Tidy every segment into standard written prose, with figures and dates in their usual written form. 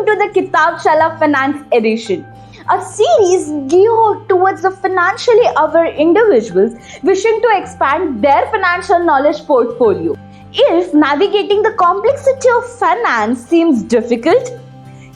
welcome to the Kitabhshla Finance Edition, a series geared towards the financially aware individuals wishing to expand their financial knowledge portfolio. If navigating the complexity of finance seems difficult,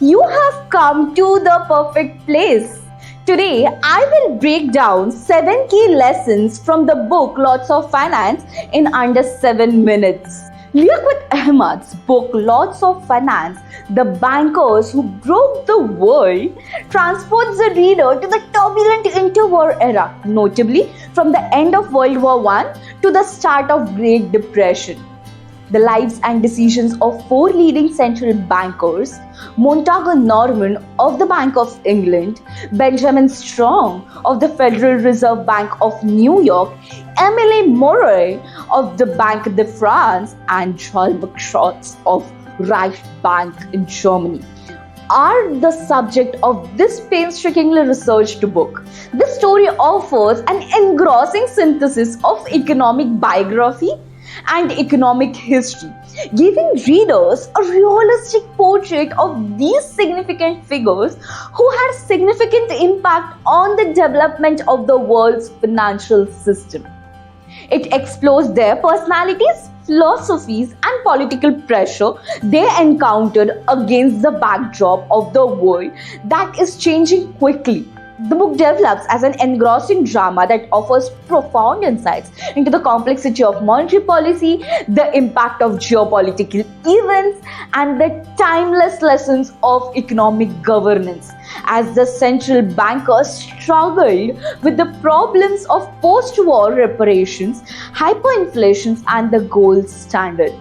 you have come to the perfect place. Today, I will break down 7 key lessons from the book Lots of Finance in under 7 minutes. Liaquat Ahmad's book Lots of Finance, The Bankers Who Broke the World, transports the reader to the turbulent interwar era, notably from the end of World War I to the start of Great Depression. The lives and decisions of 4 leading central bankers, Montagu Norman of the Bank of England, Benjamin Strong of the Federal Reserve Bank of New York, Emile Mouret of the Banque de France, and Joel Schwartz of Reichsbank in Germany, are the subject of this painstakingly researched book. This story offers an engrossing synthesis of economic biography and economic history, giving readers a realistic portrait of these significant figures who had significant impact on the development of the world's financial system. It explores their personalities, philosophies, and political pressure they encountered against the backdrop of the world that is changing quickly. The book develops as an engrossing drama that offers profound insights into the complexity of monetary policy, the impact of geopolitical events, and the timeless lessons of economic governance as the central bankers struggled with the problems of post-war reparations, hyperinflation, and the gold standard.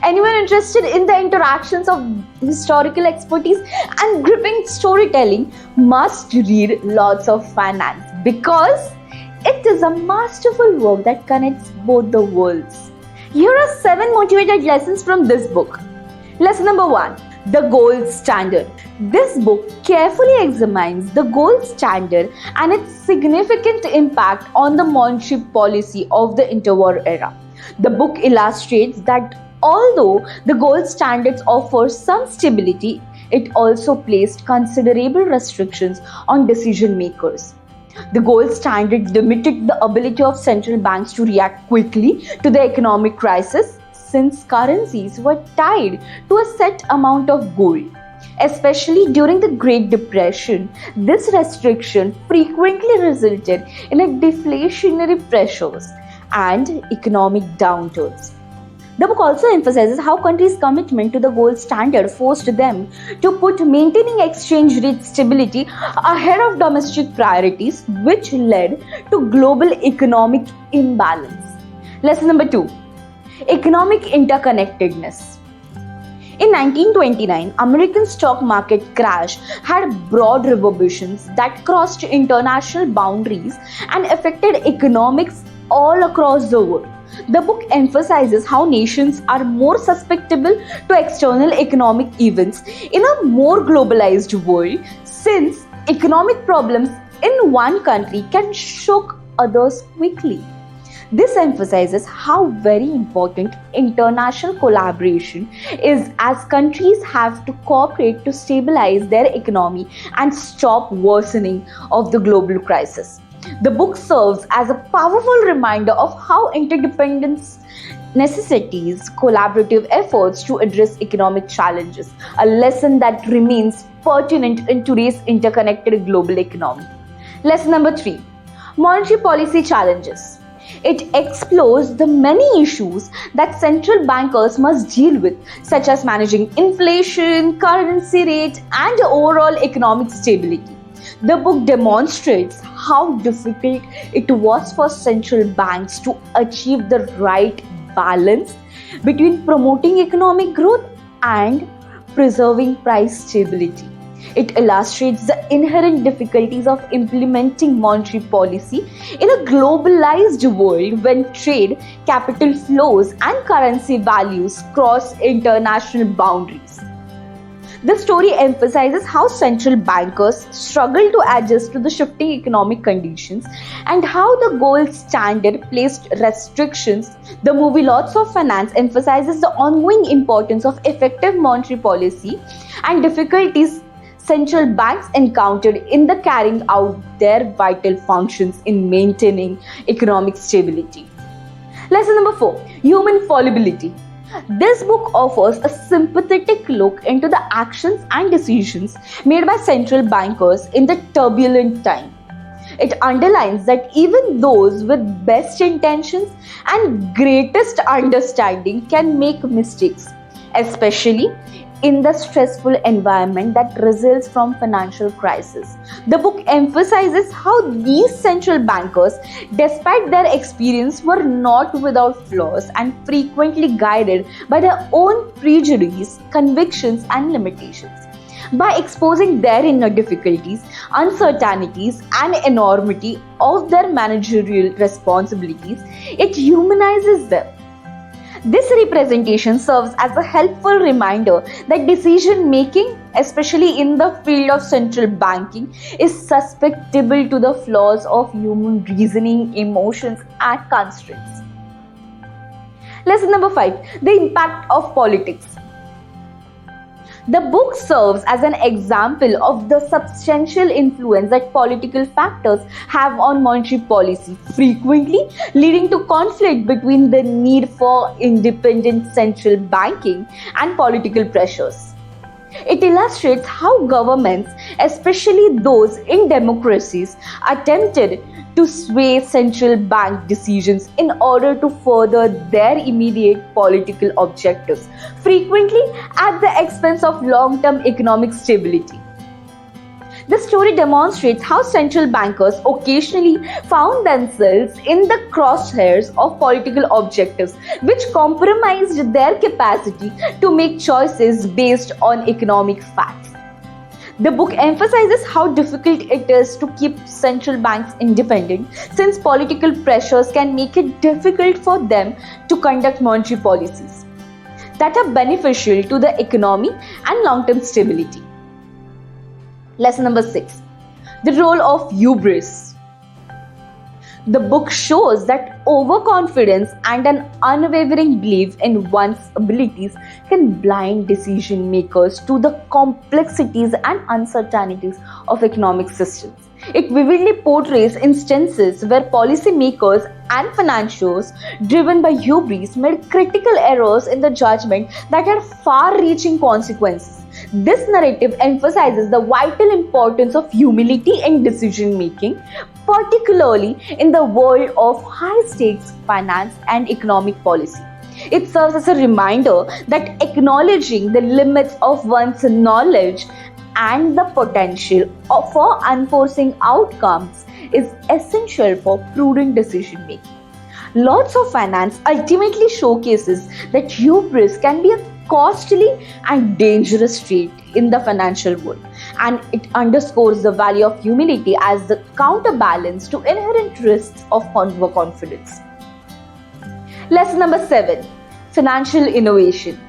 Anyone interested in the interactions of historical expertise and gripping storytelling must read Lots of Finance because it is a masterful work that connects both the worlds. Here are 7 motivated lessons from this book. Lesson number 1. The gold standard. This book carefully examines the gold standard and its significant impact on the monetary policy of the interwar era. The book illustrates that although the gold standards offer some stability, it also placed considerable restrictions on decision makers. The gold standard limited the ability of central banks to react quickly to the economic crisis since currencies were tied to a set amount of gold. Especially during the Great Depression, this restriction frequently resulted in a deflationary pressures and economic downturns. The book also emphasizes how countries' commitment to the gold standard forced them to put maintaining exchange rate stability ahead of domestic priorities, which led to global economic imbalance. Lesson number 2. Economic interconnectedness. In 1929, American stock market crash had broad reverberations that crossed international boundaries and affected economics all across the world. The book emphasizes how nations are more susceptible to external economic events in a more globalized world, since economic problems in one country can shock others quickly. This emphasizes how very important international collaboration is, as countries have to cooperate to stabilize their economy and stop worsening of the global crisis. The book serves as a powerful reminder of how interdependence necessitates collaborative efforts to address economic challenges, a lesson that remains pertinent in today's interconnected global economy. Lesson number 3. Monetary policy challenges. It explores the many issues that central bankers must deal with, such as managing inflation, currency rate, and overall economic stability. The book demonstrates how difficult it was for central banks to achieve the right balance between promoting economic growth and preserving price stability. It illustrates the inherent difficulties of implementing monetary policy in a globalized world when trade, capital flows, and currency values cross international boundaries. The story emphasizes how central bankers struggle to adjust to the shifting economic conditions and how the gold standard placed restrictions. The movie Lots of Finance emphasizes the ongoing importance of effective monetary policy and difficulties central banks encountered in the carrying out their vital functions in maintaining economic stability. Lesson number 4. Human Fallibility. This book offers a sympathetic look into the actions and decisions made by central bankers in the turbulent time. It underlines that even those with best intentions and greatest understanding can make mistakes, especially in the stressful environment that results from financial crisis. The book emphasizes how these central bankers, despite their experience, were not without flaws and frequently guided by their own prejudices, convictions, and limitations. By exposing their inner difficulties, uncertainties, and enormity of their managerial responsibilities, it humanizes them. This representation serves as a helpful reminder that decision making, especially in the field of central banking, is susceptible to the flaws of human reasoning, emotions, and constraints. Lesson number 5. The impact of politics. The book serves as an example of the substantial influence that political factors have on monetary policy, frequently leading to conflict between the need for independent central banking and political pressures. It illustrates how governments, especially those in democracies, attempted to sway central bank decisions in order to further their immediate political objectives, frequently at the expense of long-term economic stability. The story demonstrates how central bankers occasionally found themselves in the crosshairs of political objectives, which compromised their capacity to make choices based on economic facts. The book emphasizes how difficult it is to keep central banks independent, since political pressures can make it difficult for them to conduct monetary policies that are beneficial to the economy and long-term stability. Lesson number 6. The Role of Hubris. The book shows that overconfidence and an unwavering belief in one's abilities can blind decision makers to the complexities and uncertainties of economic systems. It vividly portrays instances where policymakers and financiers, driven by hubris, made critical errors in the judgment that had far-reaching consequences. This narrative emphasizes the vital importance of humility in decision making, particularly in the world of high-stakes finance and economic policy. It serves as a reminder that acknowledging the limits of one's knowledge and the potential for unforeseen outcomes is essential for prudent decision making. Lots of Finance ultimately showcases that hubris can be a costly and dangerous trait in the financial world, and it underscores the value of humility as the counterbalance to inherent risks of overconfidence. Lesson number 7. Financial Innovation.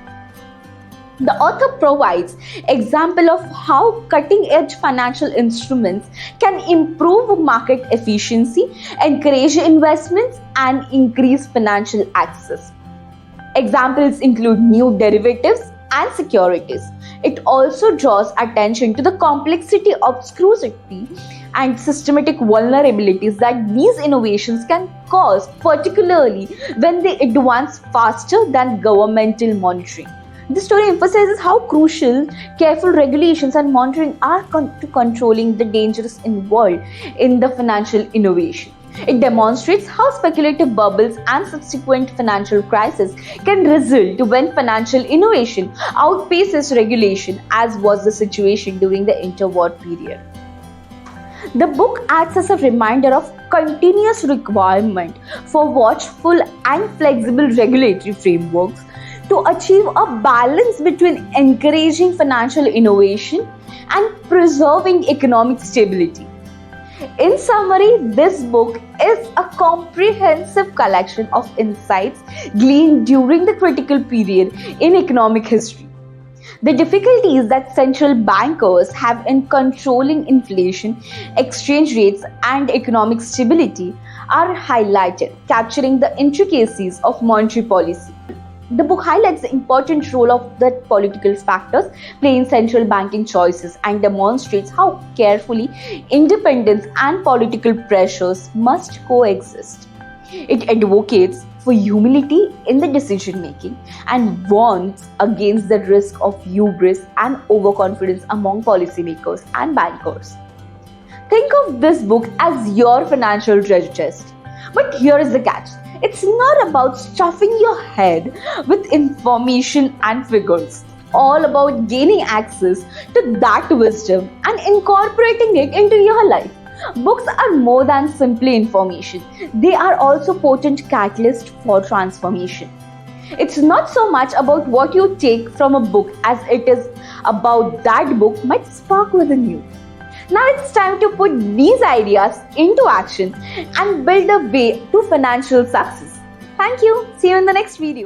The author provides example of how cutting-edge financial instruments can improve market efficiency, encourage investments, and increase financial access. Examples include new derivatives and securities. It also draws attention to the complexity, obscurity, and systematic vulnerabilities that these innovations can cause, particularly when they advance faster than governmental monitoring. This story emphasizes how crucial careful regulations and monitoring are to controlling the dangers involved in the financial innovation. It demonstrates how speculative bubbles and subsequent financial crises can result when financial innovation outpaces regulation, as was the situation during the interwar period. The book acts as a reminder of continuous requirement for watchful and flexible regulatory frameworks to achieve a balance between encouraging financial innovation and preserving economic stability. In summary, this book is a comprehensive collection of insights gleaned during the critical period in economic history. The difficulties that central bankers have in controlling inflation, exchange rates, and economic stability are highlighted, capturing the intricacies of monetary policy. The book highlights the important role of the political factors play in central banking choices and demonstrates how carefully independence and political pressures must coexist. It advocates for humility in the decision making and warns against the risk of hubris and overconfidence among policymakers and bankers. Think of this book as your financial treasure chest. But here is the catch. It's not about stuffing your head with information and figures. All about gaining access to that wisdom and incorporating it into your life. Books are more than simply information. They are also potent catalysts for transformation. It's not so much about what you take from a book as it is about that book might spark within you. Now it's time to put these ideas into action and build a way to financial success. Thank you. See you in the next video.